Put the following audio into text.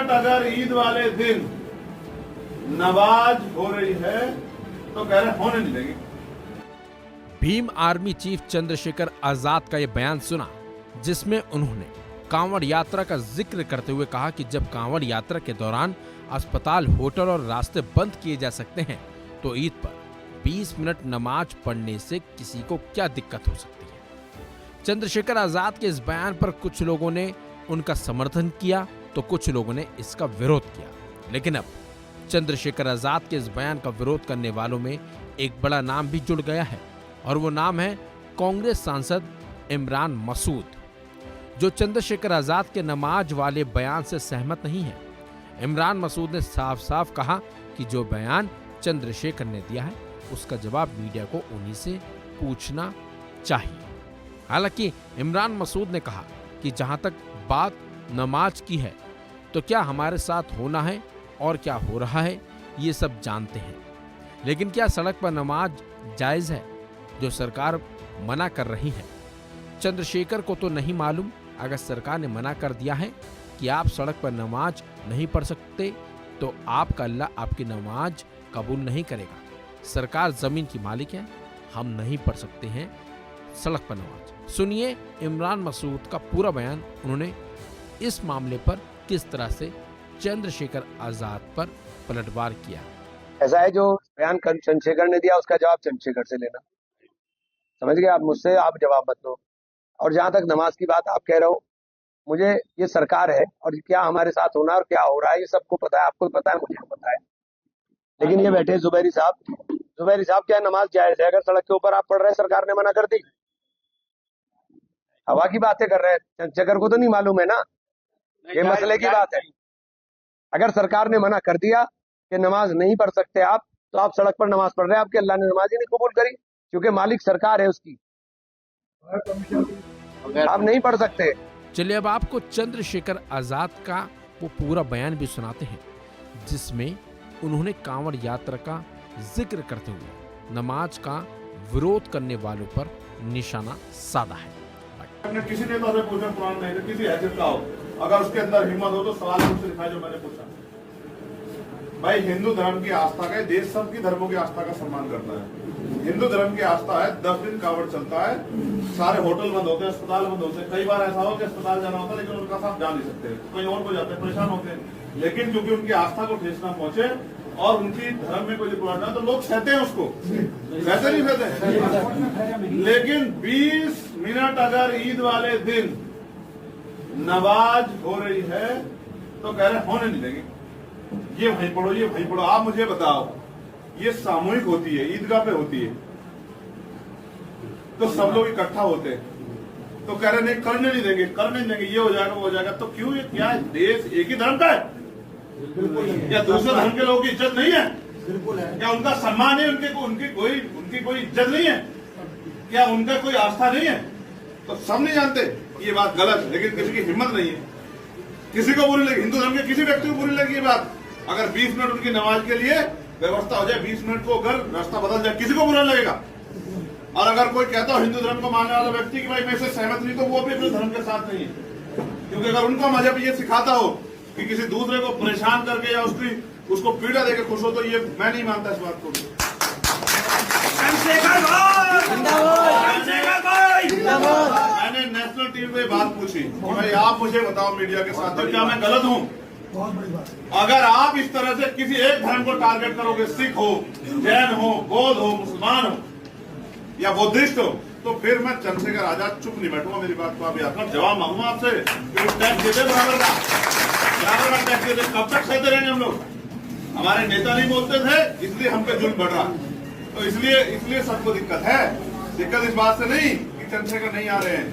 Minute अगर ईद वाले दिन नमाज हो रही है तो कह रहे होने नहीं देंगे। भीम आर्मी चीफ चंद्रशेखर आजाद का यह बयान सुना, जिसमें उन्होंने कांवड़ यात्रा का जिक्र करते हुए कहा कि जब कांवड़ यात्रा के दौरान अस्पताल, होटल और रास्ते बंद किए जा सकते हैं तो ईद पर 20 मिनट नमाज पढ़ने से किसी को क्या दिक्कत हो सकती है। चंद्रशेखर आजाद के इस बयान पर कुछ लोगों ने उनका समर्थन किया तो कुछ लोगों ने इसका विरोध किया, लेकिन अब चंद्रशेखर आजाद के इस बयान का विरोध करने वालों में एक बड़ा नाम भी जुड़ गया है और वो नाम है कांग्रेस सांसद इमरान मसूद, जो चंद्रशेखर आजाद के नमाज वाले बयान से सहमत नहीं है। इमरान मसूद ने साफ साफ कहा कि जो बयान चंद्रशेखर ने दिया है उसका जवाब मीडिया को उन्हीं से पूछना चाहिए। हालांकि इमरान मसूद ने कहा कि जहां तक बात नमाज की है तो क्या हमारे साथ होना है और क्या हो रहा है ये सब जानते हैं, लेकिन क्या सड़क पर नमाज जायज है जो सरकार मना कर रही है। चंद्रशेखर को तो नहीं मालूम, अगर सरकार ने मना कर दिया है कि आप सड़क पर नमाज नहीं पढ़ सकते तो आपका अल्लाह आपकी नमाज कबूल नहीं करेगा। सरकार जमीन की मालिक है, हम नहीं पढ़ सकते हैं सड़क पर नमाज। सुनिए इमरान मसूद का पूरा बयान, उन्होंने इस मामले पर किस तरह से चंद्रशेखर आजाद पर पलटवार किया। ऐसा है, जो बयान चंद्रशेखर ने दिया उसका जवाब चंद्रशेखर से लेना, समझ गए आप, मुझसे आप जवाब मत दो। और जहां तक नमाज की बात आप कह रहे हो, मुझे ये सरकार है और क्या हमारे साथ होना और क्या हो रहा है ये सबको पता है, आपको पता है, मुझे पता है। लेकिन ये बैठे जुबैरी साहब क्या नमाज जायज है अगर सड़क के ऊपर आप पढ़ रहे हैं, सरकार ने मना कर दी? हवा की बातें कर रहे हैं, चंद्रशेखर को तो नहीं मालूम है ना, ये मसले की बात है। अगर सरकार ने मना कर दिया कि नमाज नहीं पढ़ सकते आप, तो आप सड़क पर नमाज पढ़ रहे हैं, आपके अल्लाह ने नमाज ही नहीं कबूल करी, क्योंकि मालिक सरकार है उसकी, आप नहीं पढ़ सकते। चलिए अब आपको चंद्रशेखर आजाद का वो पूरा बयान भी सुनाते हैं, जिसमें उन्होंने कांवड़ यात्रा का जिक्र करते हुए नमाज का विरोध करने वालों पर निशाना साधा है। आपने किसी नेता से पूछा, पुराना नहीं, किसी हैसियत का हो, अगर उसके अंदर हिम्मत हो तो सवाल मुझसे दिखाए जो मैंने पूछा। भाई हिंदू धर्म की आस्था का, देश सबकी धर्मों की आस्था का सम्मान करता है। हिंदू धर्म की आस्था है, 10 दिन कावड़ चलता है, सारे होटल बंद होते हैं, अस्पताल बंद होते हैं। कई बार ऐसा हो कि अस्पताल जाना होता है लेकिन उनका साथ जा नहीं सकते, कहीं और को जाते हैं, परेशान होते हैं। लेकिन क्योंकि उनकी आस्था को ठेस ना पहुंचे और उनकी धर्म में कोई प्रॉब्लम है तो लोग सहते हैं उसको, वैसे नहीं सहते। लेकिन 20 मिनट अगर ईद वाले दिन नमाज हो रही है तो कह रहे होने नहीं देंगे। ये वहीं पढ़ो, ये वहीं पढ़ो। आप मुझे बताओ, ये सामूहिक होती है, ईदगाह पे होती है तो सब लोग इकट्ठा होते हैं, तो कह रहे नहीं करने नहीं देंगे, करने नहीं देंगे, ये हो जाएगा वो हो जाएगा। तो क्यों, ये क्या है, देश एक ही धर्म का है या दूसरे धर्म के लोगों की इज्जत नहीं है? बिल्कुल है। क्या उनका सम्मान है, उनकी कोई इज्जत नहीं है? क्या उनका कोई आस्था नहीं है? तो सब नहीं जानते ये बात गलत है, लेकिन किसी की हिम्मत नहीं है, किसी को बुरी लगी, हिंदू धर्म के किसी व्यक्ति को बुरी लगी ये बात। अगर 20 मिनट उनकी नमाज के लिए व्यवस्था हो जाए, 20 मिनट को अगर रास्ता बदल जाए, किसी को बुरा लगेगा। और अगर कोई कहता हो हिंदू धर्म को मानने वाला व्यक्ति कि भाई मैं इससे सहमत नहीं, तो वो भी अपने धर्म के साथ नहीं है। क्योंकि अगर उनका मजहब ये सिखाता हो कि किसी दूसरे को परेशान करके या उसको पीड़ा देकर खुश हो, तो ये मैं नहीं मानता इस बात को। मैंने नेशनल टीवी पे बात पूछी कि भाई आप मुझे बताओ मीडिया के साथ, क्या मैं गलत हूँ? बहुत बड़ी बात। अगर आप इस तरह से किसी एक धर्म को टारगेट करोगे, सिख हो, जैन हो, बौद्ध हो, मुसलमान हो या बुद्धिस्ट हो, तो फिर मैं चंद्रशेखर आजाद चुप नहीं बैठूंगा। मेरी बात को आप याद करो, जवाब मांगूंगा आपसे। टैक्स देते बराबर का टैक्स देते, कब तक सहते रहेंगे हम लोग? हमारे नेता नहीं बोलते थे, इसलिए हम पे जुल्म बढ़ रहा, तो इसलिए सबको दिक्कत है। दिक्कत इस बात से नहीं कि चंद्रशेखर नहीं आ रहे हैं।